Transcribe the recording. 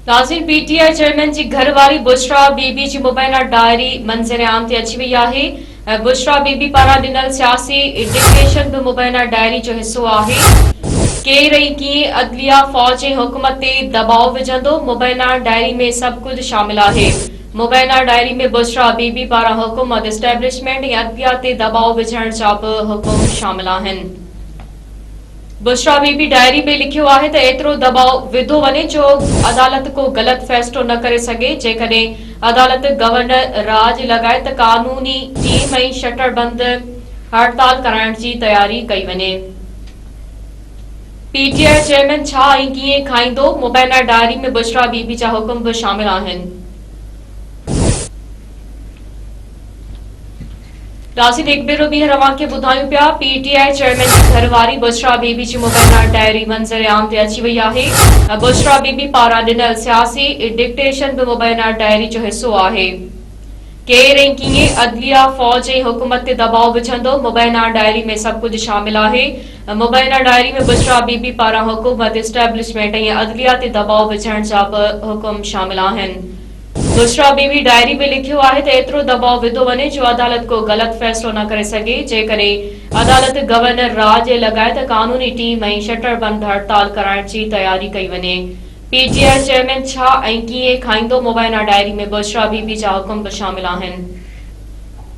नाज़रीन, PTI chairman जी घरवारी बुशरा बीबी जी मुबैना diary मंज़िल आम ते अची वई आहे। बुशरा बीबी पारां ॾिनल सियासी डिक्टेशन भी मुबैना डायरी जो हिस्सो आहे। केर ऐं कीअं अदलिया फौज ऐं हुकूमत ते दबाव विझंदो, मुबैना डायरी में सभु कुझु शामिल आहे। मुबैना डायरी में बुशरा बीबी पारां हुकूमत, एस्टेब्लिशमेंट ऐं अदलिया ते दबाव विझण जा बि हुकुम शामिल आहिनि। बुशरा बीबी डायरी में लिखियो आहे त एतिरो दबाव विधो वञे जो अदालत को गलत फ़ैसिलो न करे सघे। जेकॾहिं अदालत गवर्नर राज लॻाए त कानूनी टीम ऐं शटर बंद हड़ताल कराइण जी तयारी कई वञे। पीटीआई चेयरमैन छा ऐं कीअं खाईंदो, मुबैना डायरी में बुशरा बीबी जा हुकुम भी शामिल आहिनि। नाज़रीन, एक भेरो ॿीहर अव्हांखे ॿुधायूं पिया, पीटीआई चेयरमैन जी घरवारी बुशरा बीबी जी मुबैना डायरी मंज़िल आम ते अची वई आहे। बुशरा बीबी पारां ॾिनल सियासी डिक्टेशन भी मुबैना डायरी जो हिस्सो आहे। केर ऐं कीअं अदलिया फौज ऐं हुकूमत ते दबाव विझंदो, मुबैना डायरी में सभु कुझु शामिल आहे। मुबैना डायरी में बुशरा बीबी पारां हुकूमत, एस्टेब्लिशमेंट ऐं अदलिया ते दबाव विझण जा बि हुकुम शामिल आहिनि। बुशरा बीबी डायरी में लिखियो आहे त एतिरो दबाव विधो वञे जो अदालत को गलत फ़ैसिलो न करे सघे। जेकॾहिं अदालत गवर्नर राज लॻाए त कानूनी टीम ऐं शटर बंद हड़ताल कराइण जी तयारी कई वञे। पीटीआई चेयरमैन छा ऐं कीअं खाईंदो, मुबैना डायरी में बुशरा बीबी जा हुकुम भी शामिल आहिनि।